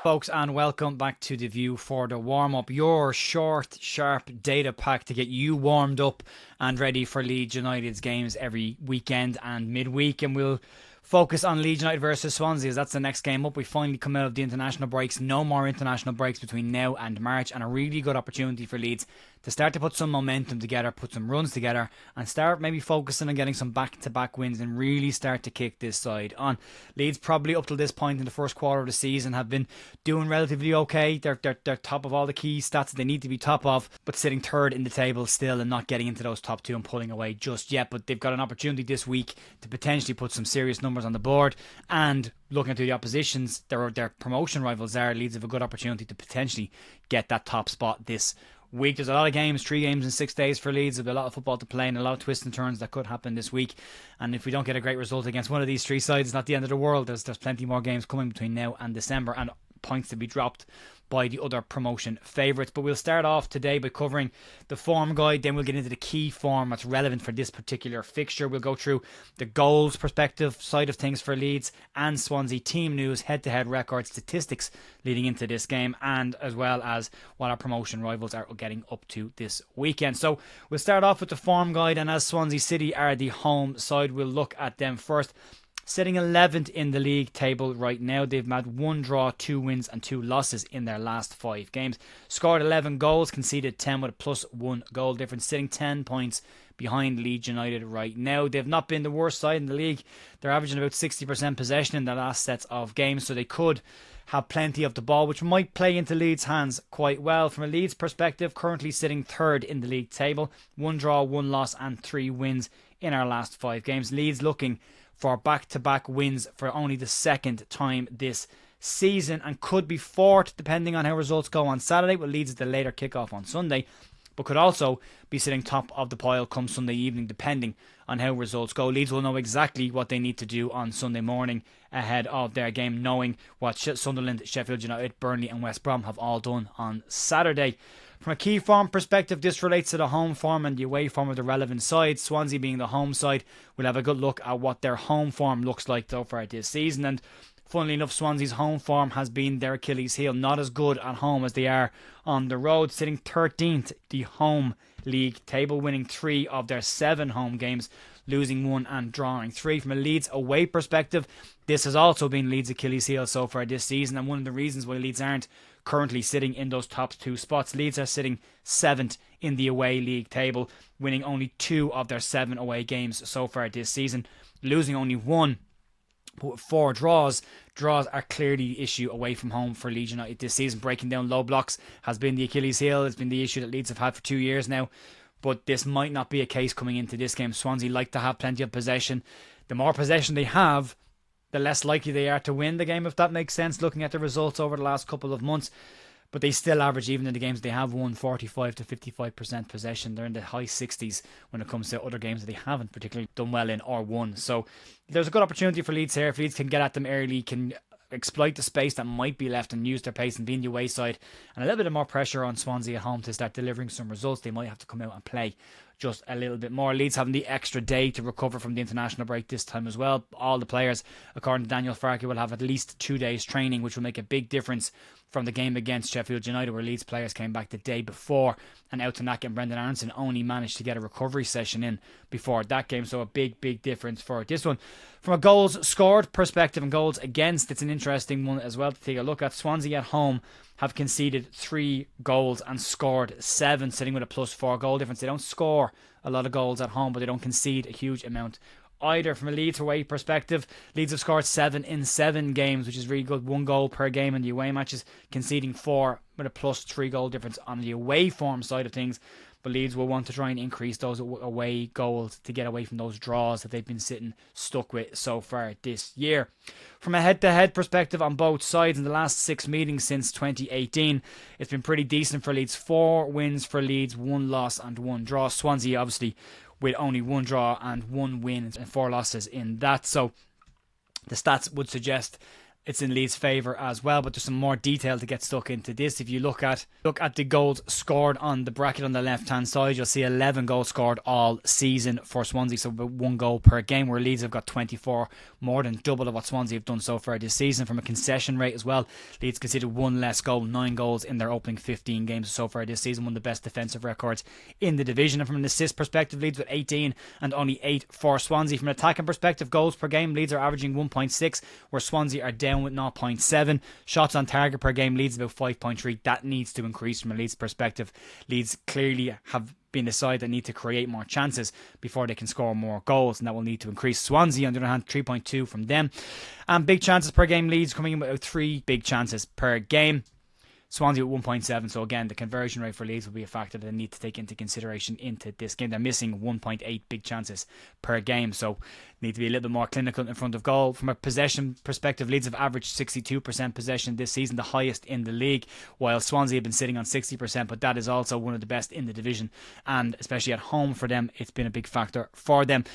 folks, and welcome back to The View for the warm-up. Your short, sharp data pack to get you warmed up and ready for Leeds United's games every weekend and midweek. And we'll focus on Leeds United versus Swansea, as that's the next game up. We finally come out of the international breaks. No more international breaks between now and March, and a really good opportunity for Leeds to start to put some momentum together, put some runs together, and start maybe focusing on getting some back-to-back wins and really start to kick this side on. Leeds probably up till this point in the first quarter of the season have been doing relatively okay. They're top of all the key stats that they need to be top of, but sitting third in the table still and not getting into those top two and pulling away just yet. But they've got an opportunity this week to potentially put some serious numbers on the board, and looking at the oppositions, their promotion rivals there, Leeds have a good opportunity to potentially get that top spot this week. There's a lot of games, 3 games in 6 days for Leeds. There'll be a lot of football to play and a lot of twists and turns that could happen this week. And if we don't get a great result against one of these 3 sides, it's not the end of the world. There's plenty more games coming between now and December, and points to be dropped by the other promotion favourites. But we'll start off today by covering the form guide, then we'll get into the key form that's relevant for this particular fixture. We'll go through the goals perspective side of things for Leeds and Swansea, team news, head-to-head record statistics leading into this game, and as well as what our promotion rivals are getting up to this weekend. So we'll start off with the form guide, and as Swansea City are the home side, we'll look at them first. Sitting 11th in the league table right now. They've had 1 draw, 2 wins and 2 losses in their last 5 games. Scored 11 goals, conceded 10 with a +1 goal difference, sitting 10 points behind Leeds United right now. They've not been the worst side in the league. They're averaging about 60% possession in their last sets of games, so they could have plenty of the ball, which might play into Leeds' hands quite well. From a Leeds perspective, currently sitting 3rd in the league table. 1 draw, 1 loss and 3 wins in our last 5 games. Leeds looking for back-to-back wins for only the 2nd time this season, and could be 4th depending on how results go on Saturday, with Leeds at the later kickoff on Sunday, but could also be sitting top of the pile come Sunday evening depending on how results go. Leeds will know exactly what they need to do on Sunday morning ahead of their game, knowing what Sunderland, Sheffield United, Burnley and West Brom have all done on Saturday. From a key form perspective, this relates to the home form and the away form of the relevant sides. Swansea being the home side, we'll have a good look at what their home form looks like so far this season. And funnily enough, Swansea's home form has been their Achilles heel. Not as good at home as they are on the road, sitting 13th the home league table, winning 3 of their 7 home games, losing 1 and drawing 3. From a Leeds away perspective, this has also been Leeds' Achilles heel so far this season, and one of the reasons why Leeds aren't currently sitting in those top 2 spots. Leeds are sitting 7th in the away league table, winning only 2 of their 7 away games so far this season, losing only 1. But with 4 draws are clearly the issue away from home for Leeds United this season. Breaking down low blocks has been the Achilles heel. It's been the issue that Leeds have had for 2 years now, but this might not be a case coming into this game. Swansea like to have plenty of possession. The more possession they have, the less likely they are to win the game, if that makes sense, looking at the results over the last couple of months. But they still average, even in the games they have won, 45 to 55% possession. They're in the high 60s when it comes to other games that they haven't particularly done well in or won. So there's a good opportunity for Leeds here. If Leeds can get at them early, can exploit the space that might be left and use their pace and be in the away side, and a little bit of more pressure on Swansea at home to start delivering some results, they might have to come out and play just a little bit more. Leeds having the extra day to recover from the international break this time as well. All the players, according to Daniel Farke, will have at least 2 days training, which will make a big difference from the game against Sheffield United, where Leeds players came back the day before, and Outanack and Brendan Aronson only managed to get a recovery session in before that game. So a big difference for this one. From a goals scored perspective and goals against, it's an interesting one as well to take a look at. Swansea at home have conceded 3 goals and scored 7, sitting with a +4 goal difference. They don't score a lot of goals at home, but they don't concede a huge amount either. From a Leeds away perspective, Leeds have scored 7 in 7 games, which is really good. 1 goal per game in the away matches, conceding 4 with a +3 goal difference on the away form side of things. But Leeds will want to try and increase those away goals to get away from those draws that they've been sitting stuck with so far this year. From a head-to-head perspective on both sides, in the last 6 meetings since 2018, it's been pretty decent for Leeds. 4 wins for Leeds, 1 loss and 1 draw. Swansea obviously with only 1 draw and 1 win and 4 losses in that. So the stats would suggest it's in Leeds' favour as well, but there's some more detail to get stuck into this. If you look at the goals scored on the bracket on the left hand side, you'll see 11 goals scored all season for Swansea, so about 1 goal per game, where Leeds have got 24, more than double of what Swansea have done so far this season. From a concession rate as well, Leeds conceded 1 less goal, 9 goals in their opening 15 games so far this season, one of the best defensive records in the division. And from an assist perspective, Leeds with 18 and only 8 for Swansea. From an attacking perspective, goals per game, Leeds are averaging 1.6, where Swansea are down with 0.7. Shots on target per game, Leeds about 5.3. That needs to increase from a Leeds perspective. Leeds clearly have been a side that need to create more chances before they can score more goals, and that will need to increase. Swansea, on the other hand, 3.2 from them. And big chances per game, Leeds coming in with about 3 big chances per game. Swansea at 1.7, so again, the conversion rate for Leeds will be a factor that they need to take into consideration into this game. They're missing 1.8 big chances per game, so need to be a little bit more clinical in front of goal. From a possession perspective, Leeds have averaged 62% possession this season, the highest in the league, while Swansea have been sitting on 60%, but that is also one of the best in the division, and especially at home for them, it's been a big factor for them.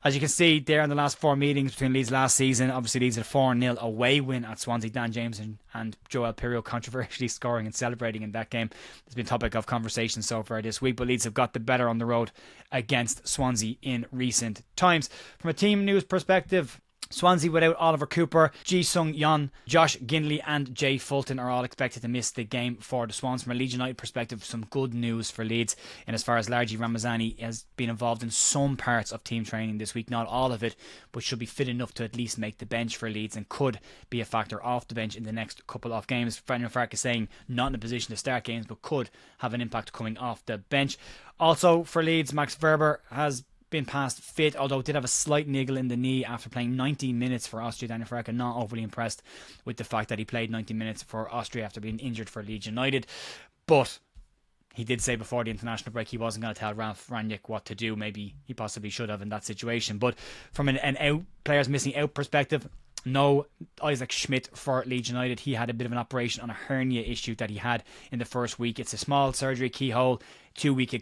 As you can see there in the last 4 meetings between Leeds last season, obviously Leeds had a 4-0 away win at Swansea. Dan James and Joel Pirro controversially scoring and celebrating in that game. It's been topic of conversation so far this week, but Leeds have got the better on the road against Swansea in recent times. From a team news perspective, Swansea without Oliver Cooper, Ji Sung Yeon, Josh Gindley and Jay Fulton are all expected to miss the game for the Swans. From a Leeds United perspective, some good news for Leeds in as far as Largi Ramazani has been involved in some parts of team training this week, not all of it, but should be fit enough to at least make the bench for Leeds and could be a factor off the bench in the next couple of games. Fernand Fark is saying not in a position to start games, but could have an impact coming off the bench. Also for Leeds, Max Verber has been past fit, although did have a slight niggle in the knee after playing 90 minutes for Austria. Daniel Farke not overly impressed with the fact that he played 90 minutes for Austria after being injured for Leeds United, but he did say before the international break he wasn't going to tell Ralf Rangnick what to do. Maybe he possibly should have in that situation. But from an out players missing out perspective, no Isaac Schmidt for Leeds United. He had a bit of an operation on a hernia issue that he had in the first week. It's a small surgery, keyhole, 2 week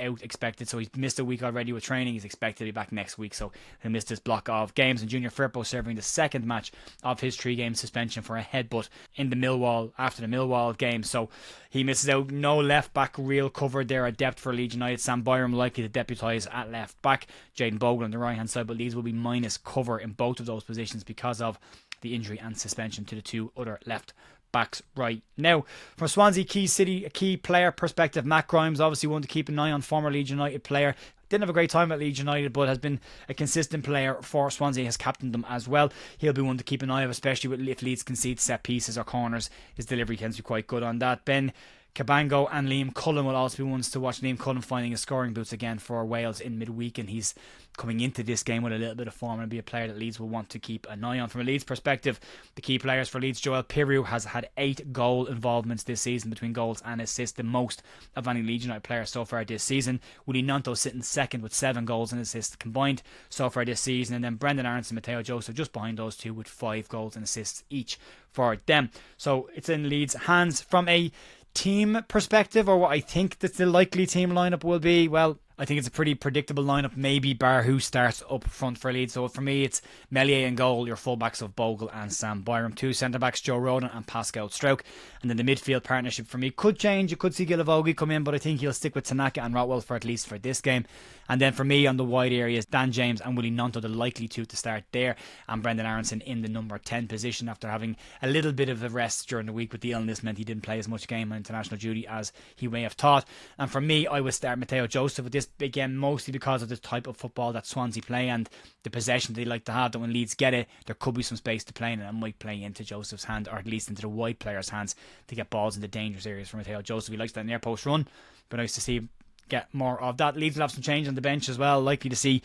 out expected, so he's missed a week already with training. He's expected to be back next week, so he'll miss this block of games. And Junior Firpo serving the second match of his 3-game suspension for a headbutt in the Millwall after the Millwall game, so he misses out. No left back real covered there at depth for Leeds United. Sam Byram likely to deputise at left back, Jayden Bogle on the right hand side, but Leeds will be minus cover in both of those positions because of the injury and suspension to the 2 other left backs right now. From Swansea key player perspective, Matt Grimes, obviously one to keep an eye on, former Leeds United player. Didn't have a great time at Leeds United, but has been a consistent player for Swansea, has captained them as well. He'll be one to keep an eye on, especially if Leeds concede set pieces or corners. His delivery tends to be quite good on that. Ben Cabango and Liam Cullen will also be ones to watch. Liam Cullen finding his scoring boots again for Wales in midweek, and he's coming into this game with a little bit of form and be a player that Leeds will want to keep an eye on. From a Leeds perspective, the key players for Leeds, Joel Pirro has had 8 goal involvements this season between goals and assists, the most of any Leeds United player so far this season. Willie Nanto sitting second with 7 goals and assists combined so far this season, and then Brendan Aronson and Matteo Joseph just behind those two with 5 goals and assists each for them. So it's in Leeds' hands. From a team perspective, or what I think that the likely team lineup will be, well, I think it's a pretty predictable lineup, maybe bar who starts up front for Leeds. So for me, it's Meslier in goal, your fullbacks of Bogle and Sam Byram, 2 centre-backs, Joe Rodon and Pascal Struijk. And then the midfield partnership for me could change. You could see Gilavogi come in, but I think he'll stick with Tanaka and Rotwell for at least for this game. And then for me on the wide areas, Dan James and Willie Nanto, the likely 2 to start there, and Brendan Aronson in the number 10 position after having a little bit of a rest during the week with the illness. Meant he didn't play as much game on international duty as he may have thought. And for me, I would start Matteo Joseph with this big game, mostly because of the type of football that Swansea play and the possession they like to have, that when Leeds get it, there could be some space to play in, and it might play into Joseph's hand, or at least into the wide players' hands, to get balls into dangerous areas for Matteo Joseph. He likes that near post run, but nice to see him get more of that. Leeds will have some change on the bench as well. Likely to see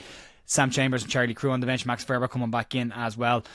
Sam Chambers and Charlie Crew on the bench, Max Ferber coming back in as well,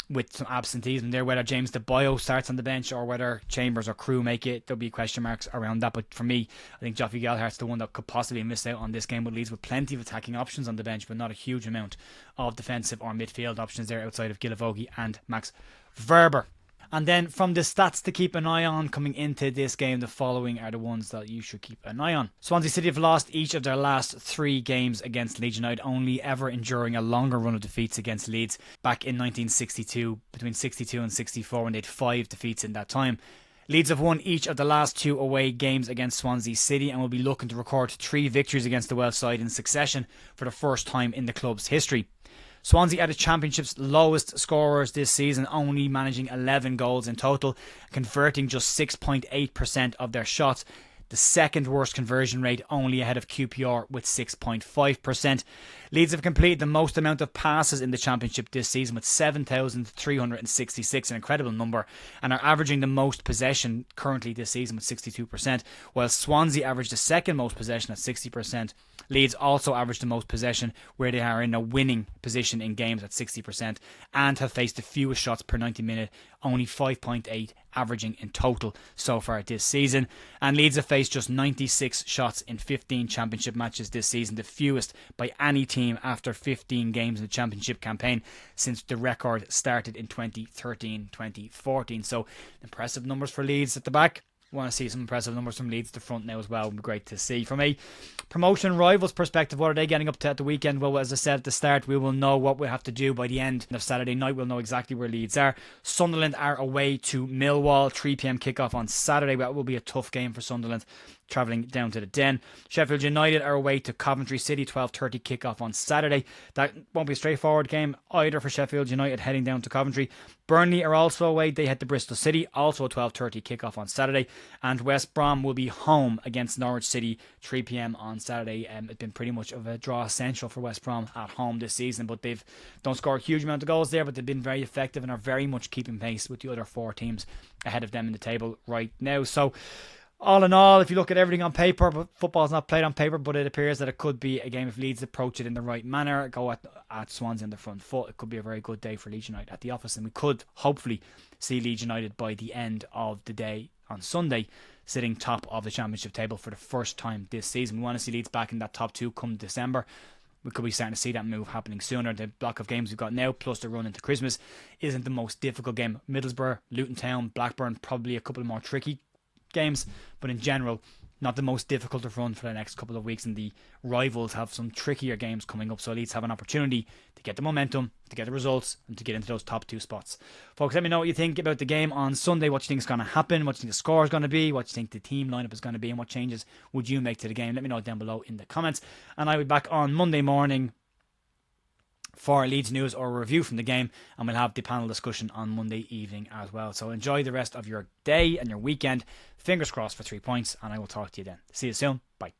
with some absenteeism there. Whether James DeBio starts on the bench or whether Chambers or Crew make it, there'll be question marks around that. But for me, I think Joffrey Gelhart's the one that could possibly miss out on this game, with Leeds with plenty of attacking options on the bench, but not a huge amount of defensive or midfield options there outside of Gilavogi and Max Verber. And then from the stats to keep an eye on coming into this game, the following are the ones that you should keep an eye on. Swansea City have lost each of their last 3 games against Leeds United, only ever enduring a longer run of defeats against Leeds back in 1962, between 62 and 64, when they had 5 defeats in that time. Leeds have won each of the last 2 away games against Swansea City and will be looking to record 3 victories against the Welsh side in succession for the first time in the club's history. Swansea are the Championship's lowest scorers this season, only managing 11 goals in total, converting just 6.8% of their shots. The second worst conversion rate, only ahead of QPR with 6.5%. Leeds have completed the most amount of passes in the Championship this season with 7,366, an incredible number, and are averaging the most possession currently this season with 62%, while Swansea averaged the second most possession at 60%. Leeds also average the most possession, where they are in a winning position in games at 60%, and have faced the fewest shots per 90 minute, only 5.8 averaging in total so far this season. And Leeds have faced just 96 shots in 15 Championship matches this season, the fewest by any team after 15 games in the Championship campaign since the record started in 2013-2014. So impressive numbers for Leeds at the back. Want to see some impressive numbers from Leeds at the front now as well. Would be great to see. From a promotion rivals perspective, what are they getting up to at the weekend? Well, as I said at the start, we will know what we have to do by the end of Saturday night. We'll know exactly where Leeds are. Sunderland are away to Millwall, 3 p.m. kickoff on Saturday. That will be a tough game for Sunderland, travelling down to the Den. Sheffield United are away to Coventry City, 12:30 kickoff on Saturday. That won't be a straightforward game either for Sheffield United, heading down to Coventry. Burnley are also away. They head to Bristol City, also a 12:30 kickoff on Saturday. And West Brom will be home against Norwich City, 3 p.m. on Saturday. It's been pretty much of a draw essential for West Brom at home this season, but they've don't score a huge amount of goals there, but they've been very effective and are very much keeping pace with the other 4 teams ahead of them in the table right now. So all in all, if you look at everything on paper, but football's not played on paper, but it appears that it could be a game if Leeds approach it in the right manner, go at Swansea on the front foot. It could be a very good day for Leeds United at the office, and we could hopefully see Leeds United by the end of the day on Sunday sitting top of the Championship table for the first time this season. We want to see Leeds back in that top 2 come December. We could be starting to see that move happening sooner. The block of games we've got now, plus the run into Christmas, isn't the most difficult game. Middlesbrough, Luton Town, Blackburn, probably a couple of more tricky games, but in general not the most difficult to run for the next couple of weeks, and the rivals have some trickier games coming up, so Leeds have an opportunity to get the momentum, to get the results, and to get into those top 2 spots. Folks, let me know what you think about the game on Sunday, what you think is going to happen, what you think the score is going to be, what you think the team lineup is going to be, and what changes would you make to the game. Let me know down below in the comments, and I'll be back on Monday morning for Leeds news or review from the game, and we'll have the panel discussion on Monday evening as well. So enjoy the rest of your day and your weekend. Fingers crossed for 3 points, and I will talk to you then. See you soon. Bye.